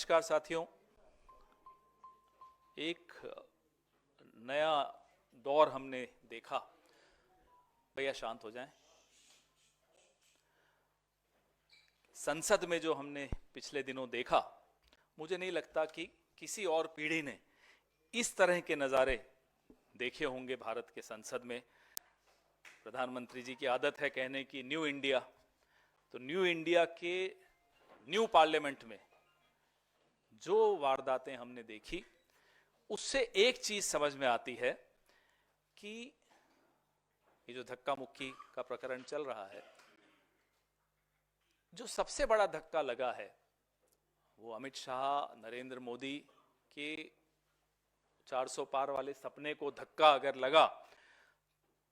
नमस्कार साथियों। एक नया दौर हमने देखा। भैया शांत हो जाएं। संसद में जो हमने पिछले दिनों देखा, मुझे नहीं लगता कि किसी और पीढ़ी ने इस तरह के नज़ारे देखे होंगे भारत के संसद में। प्रधानमंत्री जी की आदत है कहने की न्यू इंडिया, तो न्यू इंडिया के न्यू पार्लियामेंट में जो वारदातें हमने देखी, उससे एक चीज समझ में आती है कि ये जो धक्का मुक्की का प्रकरण चल रहा है, जो सबसे बड़ा धक्का लगा है वो अमित शाह, नरेंद्र मोदी के 400 पार वाले सपने को धक्का अगर लगा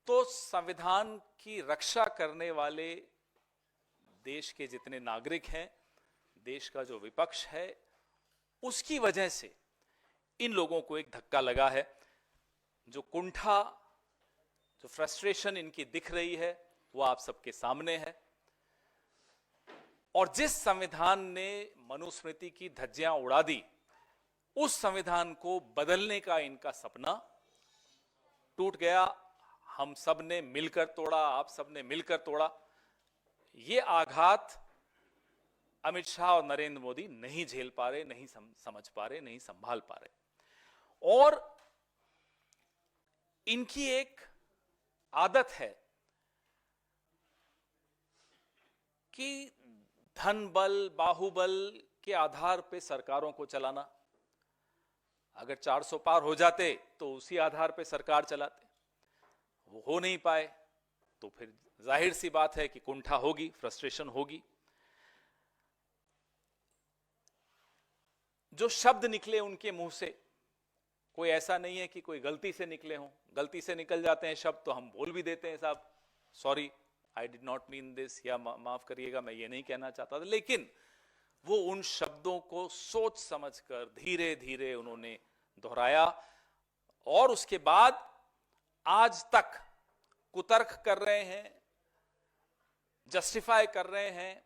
तो संविधान की रक्षा करने वाले देश के जितने नागरिक हैं, देश का जो विपक्ष है, उसकी वजह से इन लोगों को एक धक्का लगा है। जो कुंठा, जो फ्रस्ट्रेशन इनकी दिख रही है वो आप सबके सामने है। और जिस संविधान ने मनुस्मृति की धज्जियां उड़ा दी, उस संविधान को बदलने का इनका सपना टूट गया। हम सब ने मिलकर तोड़ा, आप सब ने मिलकर तोड़ा। ये आघात अमित शाह और नरेंद्र मोदी नहीं झेल पा रहे, नहीं समझ पा रहे, नहीं संभाल पा रहे। और इनकी एक आदत है कि धन बल, बाहुबल के आधार पे सरकारों को चलाना। अगर 400 पार हो जाते तो उसी आधार पे सरकार चलाते। वो हो नहीं पाए तो फिर जाहिर सी बात है कि कुंठा होगी, फ्रस्ट्रेशन होगी। जो शब्द निकले उनके मुंह से, कोई ऐसा नहीं है कि कोई गलती से निकले हों। गलती से निकल जाते हैं शब्द तो हम बोल भी देते हैं, साहब sorry, I did not mean this, या माफ करिएगा, मैं ये नहीं कहना चाहता था। लेकिन वो उन शब्दों को सोच समझकर धीरे धीरे उन्होंने दोहराया और उसके बाद आज तक कुतर्क कर रहे हैं, जस्टिफाई कर रहे हैं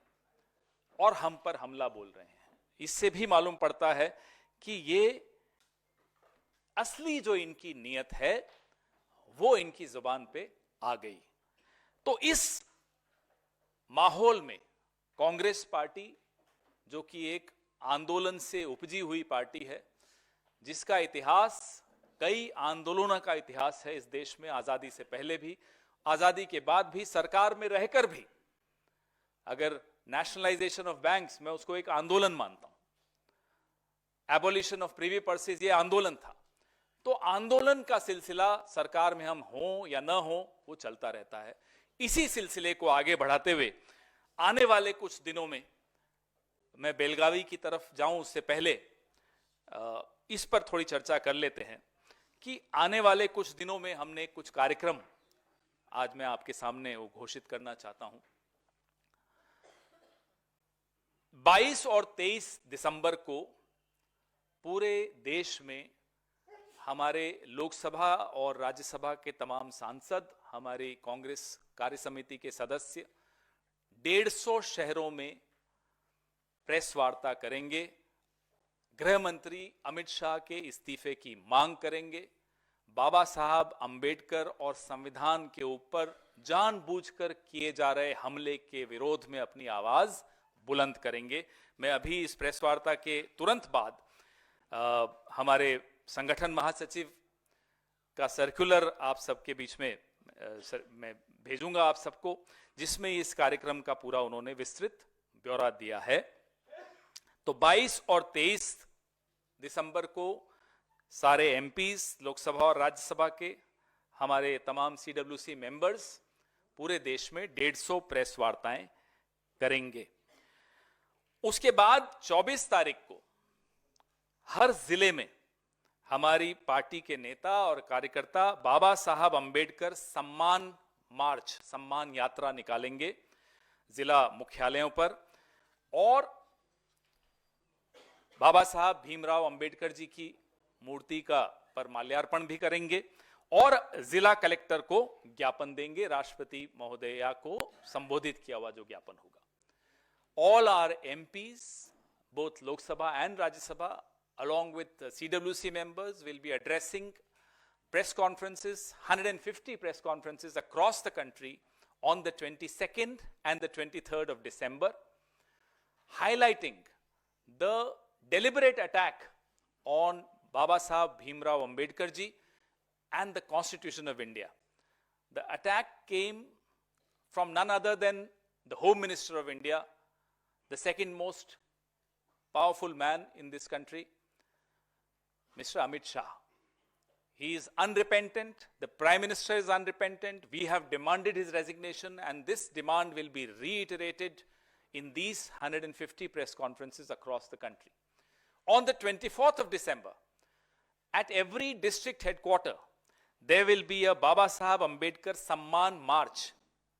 और हम पर हमला बोल रहे हैं। इससे भी मालूम पड़ता है कि ये असली जो इनकी नीयत है वो इनकी जुबान पे आ गई। तो इस माहौल में कांग्रेस पार्टी, जो कि एक आंदोलन से उपजी हुई पार्टी है, जिसका इतिहास कई आंदोलनों का इतिहास है इस देश में, आजादी से पहले भी, आजादी के बाद भी, सरकार में रहकर भी। अगर नेशनलाइजेशन ऑफ बैंक्स, मैं उसको एक आंदोलन मानता हूं, एबोलिशन ऑफ प्रीवी पर्सेस ये आंदोलन था। तो आंदोलन का सिलसिला सरकार में हम हों या ना हो वो चलता रहता है। इसी सिलसिले को आगे बढ़ाते हुए आने वाले कुछ दिनों में, मैं बेलगावी की तरफ जाऊं उससे पहले इस पर थोड़ी चर्चा कर लेते हैं कि आने वाले कुछ दिनों में हमने कुछ कार्यक्रम आज मैं आपके सामने वो घोषित करना चाहता हूं। 22 और 23 दिसंबर को पूरे देश में हमारे लोकसभा और राज्यसभा के तमाम सांसद, हमारी कांग्रेस कार्य समिति के सदस्य 150 शहरों में प्रेस वार्ता करेंगे। गृह मंत्री अमित शाह के इस्तीफे की मांग करेंगे। बाबा साहब अंबेडकर और संविधान के ऊपर जानबूझकर किए जा रहे हमले के विरोध में अपनी आवाज बुलंद करेंगे। मैं अभी इस प्रेस वार्ता के तुरंत बाद हमारे संगठन महासचिव का सर्कुलर आप सबके बीच में मैं भेजूंगा आप सबको, जिसमें इस कार्यक्रम का पूरा उन्होंने विस्तृत ब्यौरा दिया है। तो 22 और 23 दिसंबर को सारे एमपीज, लोकसभा और राज्यसभा के, हमारे तमाम सीडब्ल्यूसी मेंबर्स पूरे देश में 150 प्रेस वार्ताएं करेंगे। उसके बाद 24 तारीख को हर जिले में हमारी पार्टी के नेता और कार्यकर्ता बाबा साहब अंबेडकर सम्मान मार्च, सम्मान यात्रा निकालेंगे जिला मुख्यालयों पर और बाबा साहब भीमराव अंबेडकर जी की मूर्ति का पर माल्यार्पण भी करेंगे और जिला कलेक्टर को ज्ञापन देंगे, राष्ट्रपति महोदया को संबोधित किया हुआ जो ज्ञापन होगा। All are MPs, both Lok Sabha and Rajya Sabha, along with CWC members, will be addressing press conferences, 150 press conferences across the country on the 22nd and the 23rd of December, highlighting the deliberate attack on Baba Saheb Bhimrao Ambedkar ji and the Constitution of India. The attack came from none other than the Home Minister of India, the second most powerful man in this country, Mr. Amit Shah. He is unrepentant. The Prime Minister is unrepentant. We have demanded his resignation, and this demand will be reiterated in these 150 press conferences across the country. On the 24th of December, at every district headquarter, there will be a Baba Saheb Ambedkar Samman March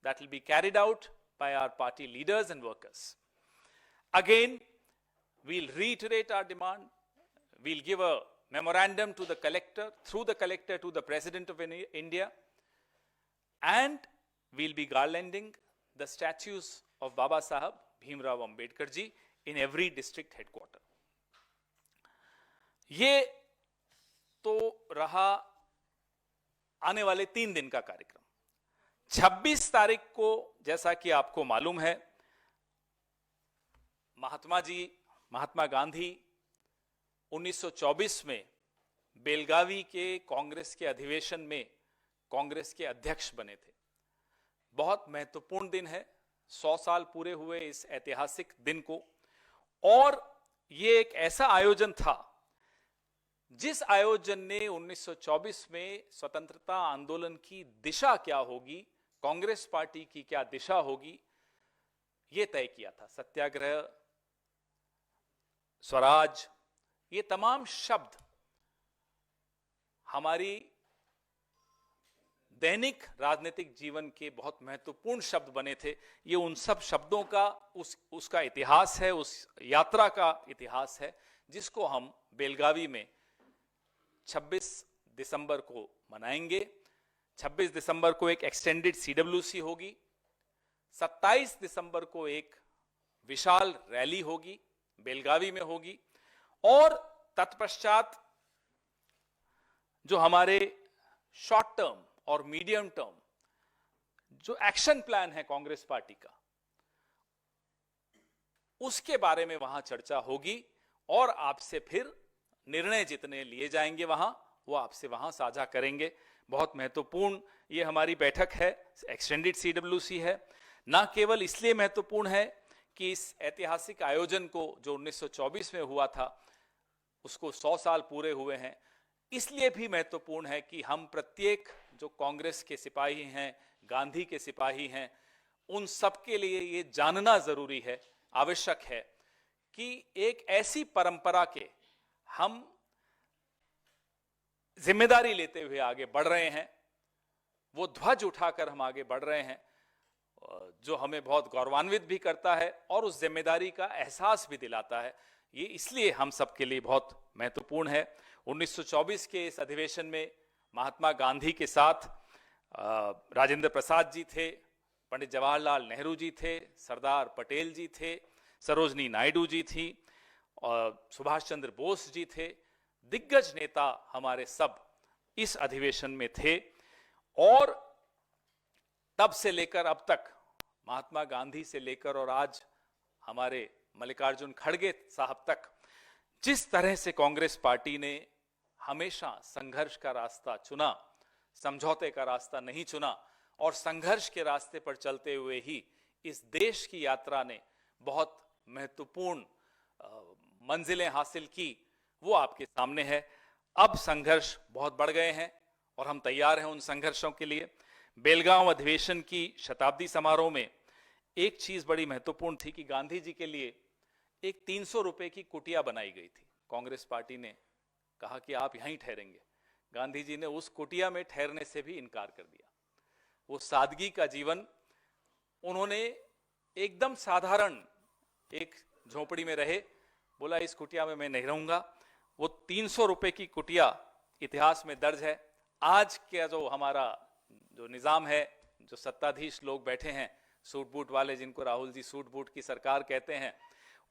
that will be carried out by our party leaders and workers. Again, we'll reiterate our demand. We'll give a memorandum to the collector, through the collector to the President of India, and we'll be garlanding the statues of Baba Saheb Bhimrao Ambedkar ji in every district headquarter. ये तो रहा आने वाले 3 दिन का कार्यक्रम। 26 तारीख को, जैसा कि आपको मालूम है, महात्मा गांधी 1924 में बेलगावी के कांग्रेस के अधिवेशन में कांग्रेस के अध्यक्ष बने थे। बहुत महत्वपूर्ण दिन है, 100 साल पूरे हुए इस ऐतिहासिक दिन को, और ये एक ऐसा आयोजन था जिस आयोजन ने 1924 में स्वतंत्रता आंदोलन की दिशा क्या होगी, कांग्रेस पार्टी की क्या दिशा होगी, यह तय किया था। सत्याग्रह, स्वराज, ये तमाम शब्द हमारी दैनिक राजनीतिक जीवन के बहुत महत्वपूर्ण शब्द बने थे। ये उन सब शब्दों का उसका इतिहास है, उस यात्रा का इतिहास है, जिसको हम बेलगावी में 26 दिसंबर को मनाएंगे। 26 दिसंबर को एक एक्सटेंडेड सीडब्ल्यूसी होगी। 27 दिसंबर को एक विशाल रैली होगी, बेलगावी में होगी, और तत्पश्चात जो हमारे शॉर्ट टर्म और मीडियम टर्म जो एक्शन प्लान है कांग्रेस पार्टी का, उसके बारे में वहां चर्चा होगी, और आपसे फिर निर्णय जितने लिए जाएंगे वहां, वो आपसे वहां साझा करेंगे। बहुत महत्वपूर्ण ये हमारी बैठक है, एक्सटेंडेड सीडब्ल्यूसी है। ना केवल इसलिए महत्वपूर्ण है कि इस ऐतिहासिक आयोजन को जो 1924 में हुआ था उसको 100 साल पूरे हुए हैं, इसलिए भी महत्वपूर्ण है कि हम प्रत्येक जो कांग्रेस के सिपाही हैं, गांधी के सिपाही हैं, उन सब के लिए ये जानना जरूरी है, आवश्यक है कि एक ऐसी परंपरा के हम जिम्मेदारी लेते हुए आगे बढ़ रहे हैं, वो ध्वज उठाकर हम आगे बढ़ रहे हैं, जो हमें बहुत गौरवान्वित भी करता है और उस जिम्मेदारी का एहसास भी दिलाता है। ये इसलिए हम सबके लिए बहुत महत्वपूर्ण है। 1924 के इस अधिवेशन में महात्मा गांधी के साथ राजेंद्र प्रसाद जी थे, पंडित जवाहरलाल नेहरू जी थे, सरदार पटेल जी थे, सरोजनी नायडू जी थी, और सुभाष चंद्र बोस जी थे। दिग्गज नेता हमारे सब इस अधिवेशन में थे, और तब से लेकर अब तक, महात्मा गांधी से लेकर और आज हमारे मल्लिकार्जुन खड़गे साहब तक, जिस तरह से कांग्रेस पार्टी ने हमेशा संघर्ष का रास्ता चुना, समझौते का रास्ता नहीं चुना, और संघर्ष के रास्ते पर चलते हुए ही इस देश की यात्रा ने बहुत महत्वपूर्ण मंजिलें हासिल की, वो आपके सामने है। अब संघर्ष बहुत बढ़ गए हैं और हम तैयार हैं उन संघर्षों के लिए। बेलगांव अधिवेशन की शताब्दी समारोह में एक चीज बड़ी महत्वपूर्ण थी कि गांधी जी के लिए एक 300 रुपए की कुटिया बनाई गई थी। कांग्रेस पार्टी ने कहा कि आप यहीं ठहरेंगे। गांधी जी ने उस कुटिया में ठहरने से भी इनकार कर दिया। वो सादगी का जीवन, उन्होंने एकदम साधारण एक झोपड़ी में रहे, बोला इस कुटिया में मैं नहीं रहूंगा। वो 300 रुपए की कुटिया इतिहास में दर्ज है। आज का जो हमारा जो निजाम है, जो सत्ताधीश लोग बैठे हैं सूट बूट वाले, जिनको राहुल जी सूट बूट की सरकार कहते हैं,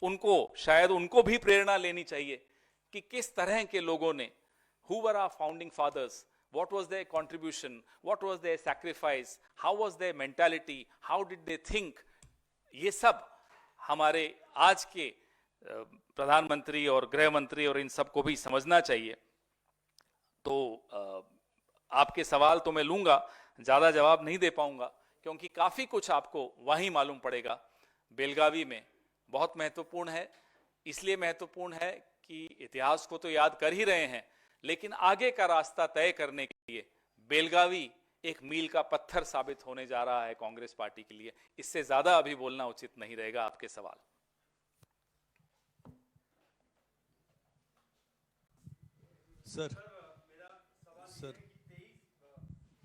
उनको भी प्रेरणा लेनी चाहिए कि किस तरह के लोगों ने, who were our founding fathers, what was their contribution, what was their sacrifice, how was their mentality, how did they think. ये सब हमारे आज के प्रधानमंत्री और गृह मंत्री और इन सबको भी समझना चाहिए। तो आपके सवाल तो मैं लूंगा, ज्यादा जवाब नहीं दे पाऊंगा क्योंकि काफी कुछ आपको वहीं मालूम पड़ेगा। बेलगावी में बहुत महत्वपूर्ण है, इसलिए महत्वपूर्ण है कि इतिहास को तो याद कर ही रहे हैं, लेकिन आगे का रास्ता तय करने के लिए बेलगावी एक मील का पत्थर साबित होने जा रहा है कांग्रेस पार्टी के लिए। इससे ज्यादा अभी बोलना उचित नहीं रहेगा आपके सवाल। सर सर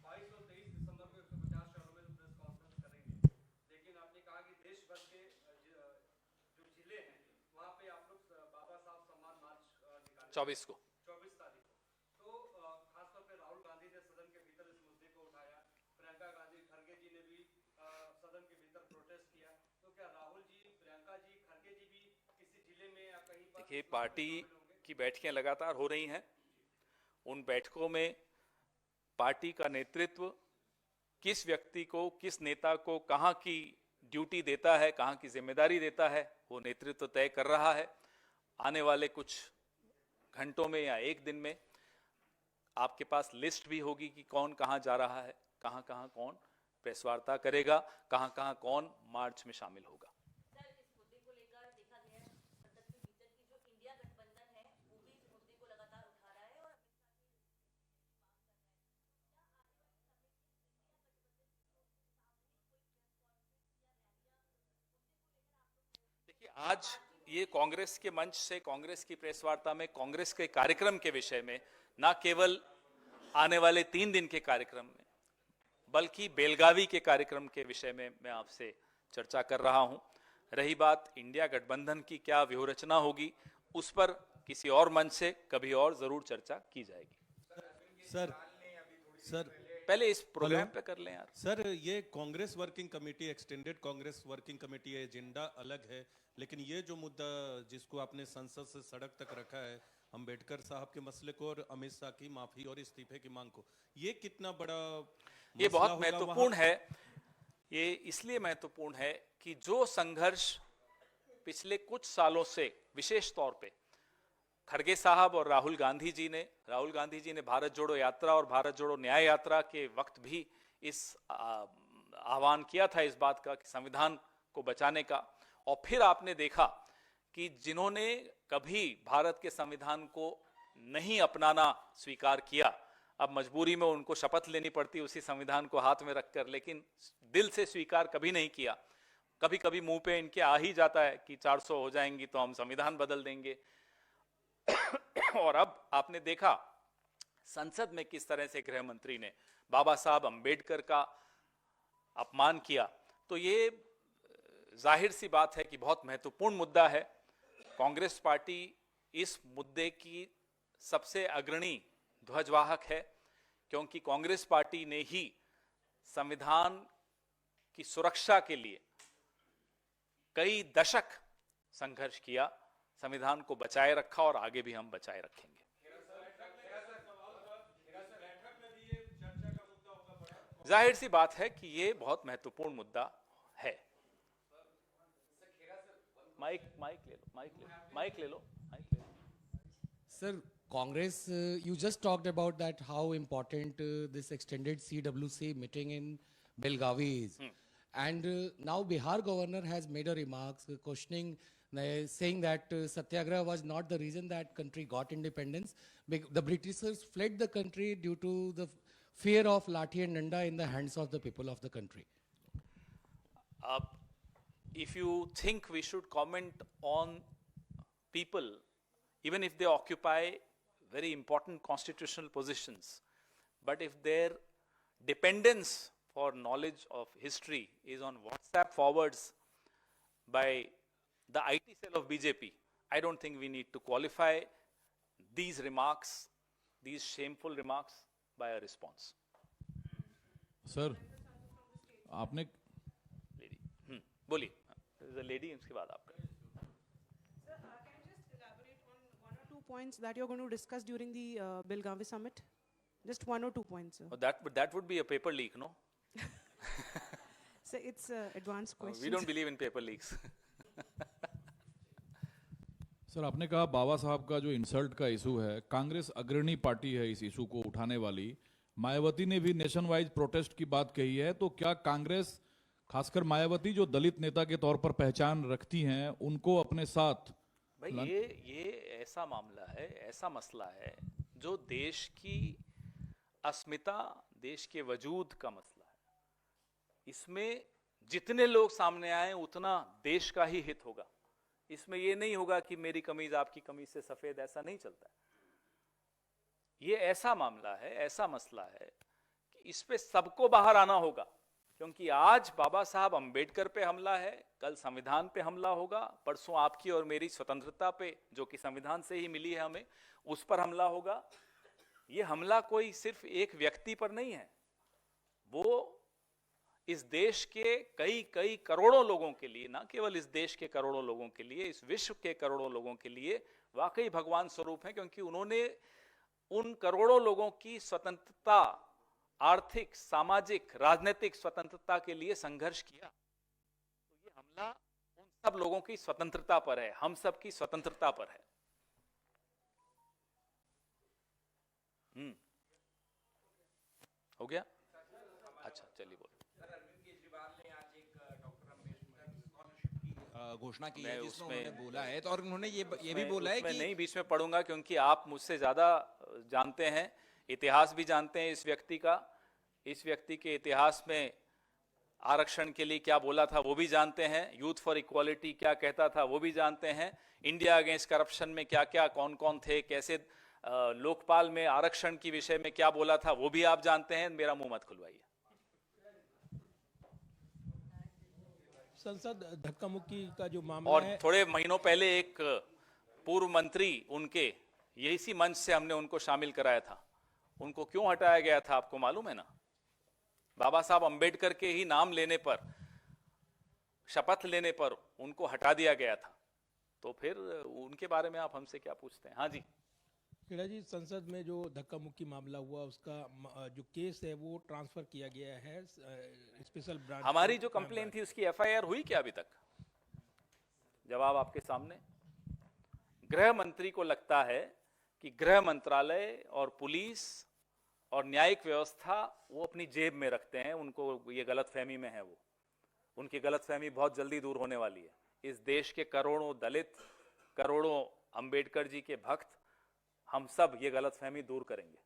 22 और 23 दिसंबर को 150 शहरों में प्रेस कॉन्फ्रेंस करेंगे, लेकिन आपने कहा कि देश भर के जो जिले हैं वहां पे आप लोग बाबा साहब सम्मान मार्च निकालेंगे 24 को 24 तारीख को। तो खासतौर पे राहुल गांधी ने सदन के भीतर इस मुद्दे को उठाया, प्रियंका गांधी खड़गे जी ने भी सदन के भीतर प्रोटेस्ट किया। तो क्या राहुल जी, प्रियंका जी, खड़गे जी भी किसी जिले में या कहीं पर? देखिए, पार्टी की बैठकें लगातार हो रही हैं। उन बैठकों में पार्टी का नेतृत्व किस व्यक्ति को, किस नेता को कहां की ड्यूटी देता है, कहां की जिम्मेदारी देता है, वो नेतृत्व तय कर रहा है। आने वाले कुछ घंटों में या एक दिन में आपके पास लिस्ट भी होगी कि कौन कहां जा रहा है, कहां कहां कौन प्रेस वार्ता करेगा, कहां कहां कौन मार्च में शामिल होगा। आज ये कांग्रेस के मंच से, कांग्रेस की प्रेस वार्ता में, कांग्रेस के कार्यक्रम के विषय में, ना केवल आने वाले 3 दिन के कार्यक्रम में, बल्कि बेलगावी के कार्यक्रम के विषय में मैं आपसे चर्चा कर रहा हूं। रही बात इंडिया गठबंधन की क्या व्यूहरचना होगी, उस पर किसी और मंच से कभी और जरूर चर्चा की जाएगी। सर सर पहले इस प्रोग्राम पे कर लें यार। सर, ये Congress working committee, extended Congress working committee agenda अलग है, लेकिन ये जो मुद्दा जिसको आपने संसद से सड़क तक रखा है, अंबेडकर साहब के मसले को और अमित शाह की माफी और इस्तीफे की मांग को, ये कितना बड़ा ये मसला बहुत होगा महत्वपूर्ण है। ये इसलिए महत्वपूर्ण है कि जो संघर्ष पिछले कुछ सालों से, विशेष तौर पे खड़गे साहब और राहुल गांधी जी ने भारत जोड़ो यात्रा और भारत जोड़ो न्याय यात्रा के वक्त भी इस आह्वान किया था इस बात का कि संविधान को बचाने का। और फिर आपने देखा कि जिन्होंने कभी भारत के संविधान को नहीं अपनाना स्वीकार किया, अब मजबूरी में उनको शपथ लेनी पड़ती उसी संविधान को हाथ में रखकर, लेकिन दिल से स्वीकार कभी नहीं किया। कभी कभी मुंह पे इनके आ ही जाता है कि 400 हो जाएंगी तो हम संविधान बदल देंगे। और अब आपने देखा संसद में किस तरह से गृह मंत्री ने बाबा साहब अंबेडकर का अपमान किया। तो ये जाहिर सी बात है कि बहुत महत्वपूर्ण मुद्दा है। कांग्रेस पार्टी इस मुद्दे की सबसे अग्रणी ध्वजवाहक है, क्योंकि कांग्रेस पार्टी ने ही संविधान की सुरक्षा के लिए कई दशक संघर्ष किया, संविधान को बचाए रखा और आगे भी हम बचाए रखेंगे। जाहिर सी बात है कि ये बहुत महत्वपूर्ण मुद्दा है। माइक ले लो। Sir, Congress, you just talked about that how important this extended CWC meeting in Belgavi is. And now Bihar governor has made a remarks questioning, saying that Satyagraha was not the reason that country got independence. The Britishers fled the country due to the fear of Lathi and Danda in the hands of the people of the country. If you think we should comment on people, even if they occupy very important constitutional positions, but if their dependence for knowledge of history is on WhatsApp forwards by the IT cell of BJP, I don't think we need to qualify these remarks, these shameful remarks, by a response. Sir, आपने Lady, बोलिए। There's a lady, उसके बाद आपका। points that you're going to discuss during the Belgavi summit? Just 1 or 2 points, sir. Oh, that would be a paper leak, no? So it's advanced questions. We don't believe in paper leaks. Sir आपने कहा बाबा साहब का जो insult का issue है, कांग्रेस अग्रणी party है इस इशू को उठाने वाली। मायावती ने भी नेशन वाइज प्रोटेस्ट की बात कही है, तो क्या कांग्रेस, खासकर मायावती जो दलित नेता के तौर पर पहचान रखती हैं, उनको अपने साथ? भाई ये ऐसा मामला है, ऐसा मसला है जो देश की अस्मिता, देश के वजूद का मसला है। इसमें जितने लोग सामने आए उतना देश का ही हित होगा। इसमें ये नहीं होगा कि मेरी कमीज आपकी कमीज से सफेद, ऐसा नहीं चलता है। ये ऐसा मामला है, ऐसा मसला है कि इस पे सबको बाहर आना होगा, क्योंकि आज बाबा साहब अंबेडकर पे हमला है, कल संविधान पे हमला होगा, परसों आपकी और मेरी स्वतंत्रता पे, जो कि संविधान से ही मिली है हमें, उस पर हमला होगा। ये हमला कोई सिर्फ एक व्यक्ति पर नहीं है, वो इस देश के कई करोड़ों लोगों के लिए, ना केवल इस देश के करोड़ों लोगों के लिए, इस विश्व के करोड़ों लोगों के लिए वाकई भगवान स्वरूप है, क्योंकि उन्होंने उन करोड़ों लोगों की स्वतंत्रता, आर्थिक, सामाजिक, राजनीतिक स्वतंत्रता के लिए संघर्ष किया। तो ये हमला उन सब लोगों की स्वतंत्रता पर है, हम सब की स्वतंत्रता पर है। हो गया? अच्छा, चलिए बोलो। घोषणा की है, मैं जिसमें उसमें- उन्होंने बोला है, तो और उन्होंने ये भी मैं बोला है उसमें कि नहीं बीच में पढ़ूंगा, क्योंकि आप मुझसे ज्यादा जानते हैं, इतिहास भी जानते हैं इस व्यक्ति का, इस व्यक्ति के इतिहास में आरक्षण के लिए क्या बोला था वो भी जानते हैं, यूथ फॉर इक्वालिटी क्या कहता था वो भी जानते हैं, इंडिया अगेंस्ट करप्शन में क्या क्या कौन कौन थे, कैसे लोकपाल में आरक्षण की विषय में क्या बोला था वो भी आप जानते हैं। मेरा मुंह मत खुलवाइए। संसद धक्का मुक्की का जो मामला और है, थोड़े महीनों पहले एक पूर्व मंत्री उनके इसी मंच से हमने उनको शामिल कराया था, उनको क्यों हटाया गया था आपको मालूम है ना? बाबा साहब अंबेडकर के ही नाम लेने पर, शपथ लेने पर उनको हटा दिया गया था। तो फिर उनके बारे में आप हमसे क्या पूछते हैं? हाँ जी। खेड़ा जी, संसद में जो धक्का मुक्की मामला हुआ, उसका जो केस है वो ट्रांसफर किया गया है स्पेशल ब्रांच। हमारी जो कंप्लेन थी उसकी एफआईआर हुई क्या अभी तक? जवाब आपके सामने। गृह मंत्री को लगता है कि गृह मंत्रालय और पुलिस और न्यायिक व्यवस्था वो अपनी जेब में रखते हैं, उनको ये गलतफहमी में है। वो उनकी गलतफहमी बहुत जल्दी दूर होने वाली है। इस देश के करोड़ों दलित, करोड़ों अंबेडकर जी के भक्त, हम सब ये गलतफहमी दूर करेंगे।